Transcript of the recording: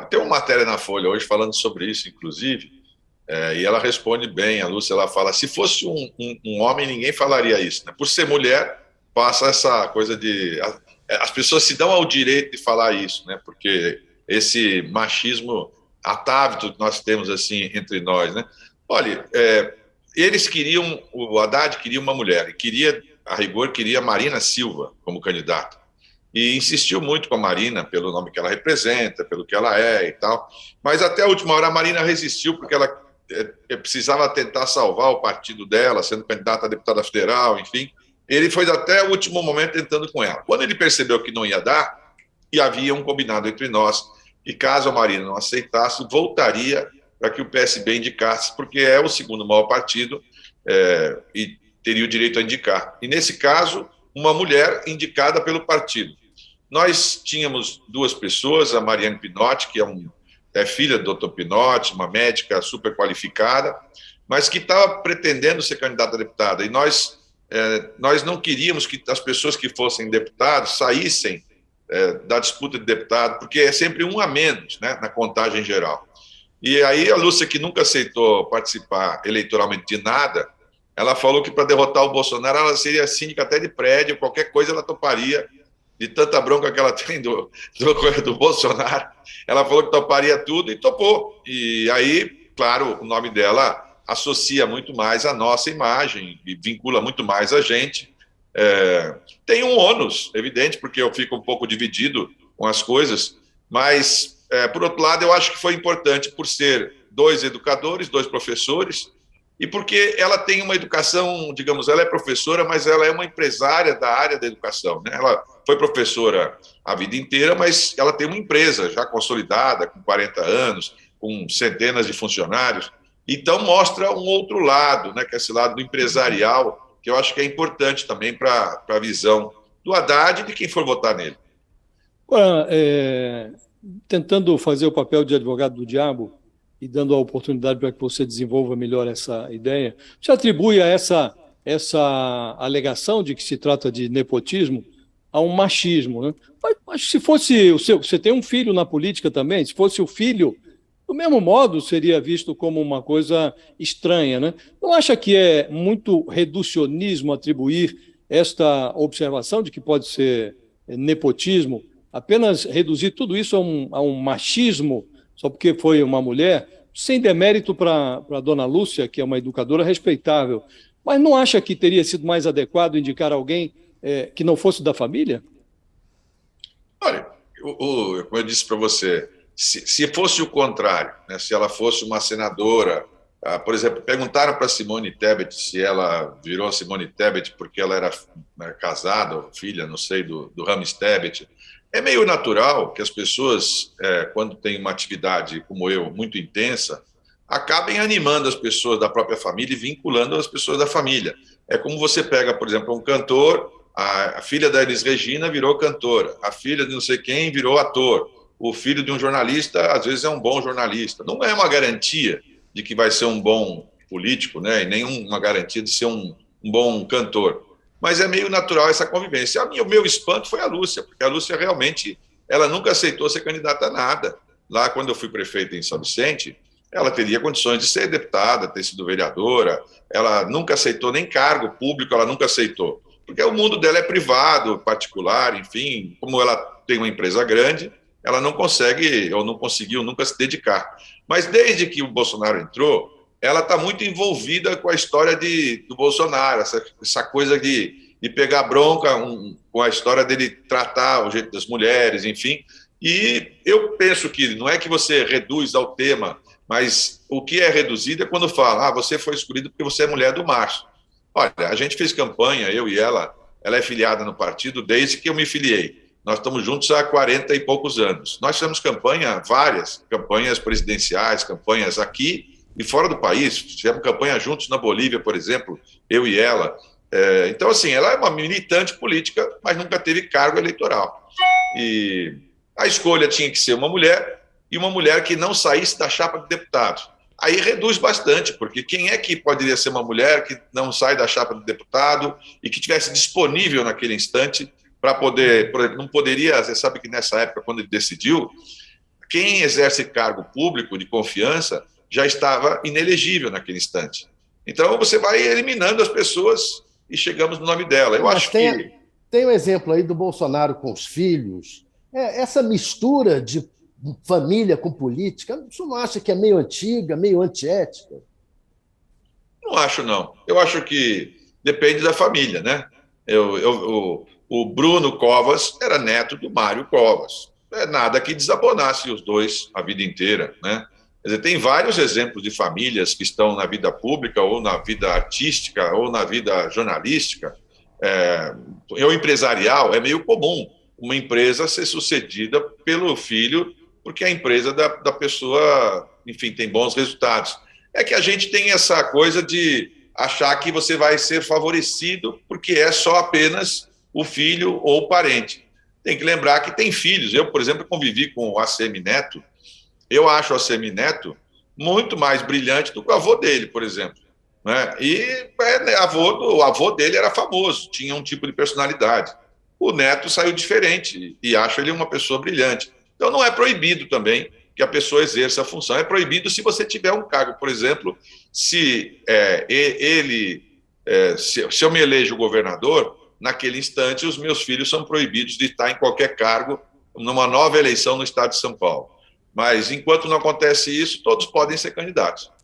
Tem uma matéria na Folha hoje falando sobre isso, inclusive, e ela responde bem. A Lúcia, ela fala: se fosse um homem, ninguém falaria isso, né? Por ser mulher, passa essa coisa de. As pessoas se dão ao direito de falar isso, né? Porque esse machismo atávico que nós temos assim entre nós, né? Olha, eles queriam, o Haddad queria uma mulher, e queria, a rigor, queria Marina Silva como candidata. E insistiu muito com a Marina, pelo nome que ela representa, pelo que ela é e tal. Mas até a última hora a Marina resistiu, porque ela precisava tentar salvar o partido dela, sendo candidata a deputada federal, enfim. Ele foi até o último momento tentando com ela. Quando ele percebeu que não ia dar, e havia um combinado entre nós, e caso a Marina não aceitasse, voltaria para que o PSB indicasse, porque é o segundo maior partido e teria o direito a indicar. E nesse caso, uma mulher indicada pelo partido. Nós tínhamos duas pessoas, a Mariane Pinotti, que é filha do Dr. Pinotti, uma médica super qualificada, mas que estava pretendendo ser candidata a deputada. E nós não queríamos que as pessoas que fossem deputados saíssem da disputa de deputado, porque é sempre um a menos, né, na contagem geral. E aí a Lúcia, que nunca aceitou participar eleitoralmente de nada, ela falou que para derrotar o Bolsonaro ela seria síndica até de prédio, qualquer coisa ela toparia, de tanta bronca que ela tem do Bolsonaro. Ela falou que toparia tudo e topou. E aí, claro, o nome dela associa muito mais à nossa imagem e vincula muito mais a gente. Tem um ônus, evidente, porque eu fico um pouco dividido com as coisas, mas, por outro lado, eu acho que foi importante por ser dois educadores, dois professores, e porque ela tem uma educação, digamos, ela é professora, mas ela é uma empresária da área da educação, né? Ela foi professora a vida inteira, mas ela tem uma empresa já consolidada, com 40 anos, com centenas de funcionários, então mostra um outro lado, né, que é esse lado do empresarial, que eu acho que é importante também para a visão do Haddad e de quem for votar nele. Agora, tentando fazer o papel de advogado do diabo e dando a oportunidade para que você desenvolva melhor essa ideia, você atribui a essa alegação de que se trata de nepotismo a um machismo, né? Mas se fosse o seu, você tem um filho na política também, se fosse o filho, do mesmo modo seria visto como uma coisa estranha, né? Não acha que é muito reducionismo atribuir esta observação de que pode ser nepotismo, apenas reduzir tudo isso a um machismo, só porque foi uma mulher, sem demérito para a dona Lúcia, que é uma educadora respeitável, mas não acha que teria sido mais adequado indicar alguém que não fosse da família? Olha, como eu disse para você, se fosse o contrário, né, se ela fosse uma senadora, por exemplo, perguntaram para Simone Tebet se ela virou Simone Tebet porque ela era, né, casada ou filha, não sei, do Rames Tebet. É meio natural que as pessoas, quando têm uma atividade como eu, muito intensa, acabem animando as pessoas da própria família e vinculando as pessoas da família. É como você pega, por exemplo, um cantor, a filha da Elis Regina virou cantora, a filha de não sei quem virou ator, o filho de um jornalista, às vezes, é um bom jornalista. Não é uma garantia de que vai ser um bom político, né? E nem uma garantia de ser um bom cantor. Mas é meio natural essa convivência. O meu espanto foi a Lúcia, porque a Lúcia realmente ela nunca aceitou ser candidata a nada. Lá, quando eu fui prefeito em São Vicente, ela teria condições de ser deputada, ter sido vereadora, ela nunca aceitou nem cargo público, ela nunca aceitou. Porque o mundo dela é privado, particular, enfim, como ela tem uma empresa grande, ela não consegue, ou não conseguiu nunca se dedicar. Mas desde que o Bolsonaro entrou, ela está muito envolvida com a história do Bolsonaro, essa coisa de pegar bronca com a história dele tratar o jeito das mulheres, enfim. E eu penso que não é que você reduz ao tema, mas o que é reduzido é quando fala, você foi escolhido porque você é mulher do macho. Olha, a gente fez campanha, eu e ela é filiada no partido desde que eu me filiei. Nós estamos juntos há 40 e poucos anos. Nós fizemos campanha, várias campanhas presidenciais, campanhas aqui e fora do país. Fizemos campanha juntos na Bolívia, por exemplo, eu e ela. Então, assim, ela é uma militante política, mas nunca teve cargo eleitoral. E a escolha tinha que ser uma mulher, e uma mulher que não saísse da chapa de deputado. Aí reduz bastante, porque quem é que poderia ser uma mulher que não sai da chapa de deputado e que tivesse disponível naquele instante para poder, por exemplo, não poderia, você sabe que nessa época, quando ele decidiu, quem exerce cargo público de confiança já estava inelegível naquele instante. Então, você vai eliminando as pessoas e chegamos no nome dela. Eu Mas acho que... tem um exemplo aí do Bolsonaro com os filhos. Essa mistura de família com política, você não acha que é meio antiga, meio antiética? Não acho, não. Eu acho que depende da família, né? O Bruno Covas era neto do Mário Covas. É nada que desabonasse os dois a vida inteira, né? Quer dizer, tem vários exemplos de famílias que estão na vida pública, ou na vida artística, ou na vida jornalística. O empresarial é meio comum uma empresa ser sucedida pelo filho, porque a empresa da pessoa, enfim, tem bons resultados. É que a gente tem essa coisa de achar que você vai ser favorecido porque é só apenas o filho ou o parente. Tem que lembrar que tem filhos. Eu, por exemplo, convivi com o ACM Neto. Eu acho o ACM Neto muito mais brilhante do que o avô dele, por exemplo. Né? E o avô dele era famoso, tinha um tipo de personalidade. O Neto saiu diferente e acho ele uma pessoa brilhante. Então não é proibido também que a pessoa exerça a função. É proibido se você tiver um cargo. Por exemplo, se eu me elejo governador, naquele instante os meus filhos são proibidos de estar em qualquer cargo numa nova eleição no estado de São Paulo. Mas enquanto não acontece isso, todos podem ser candidatos.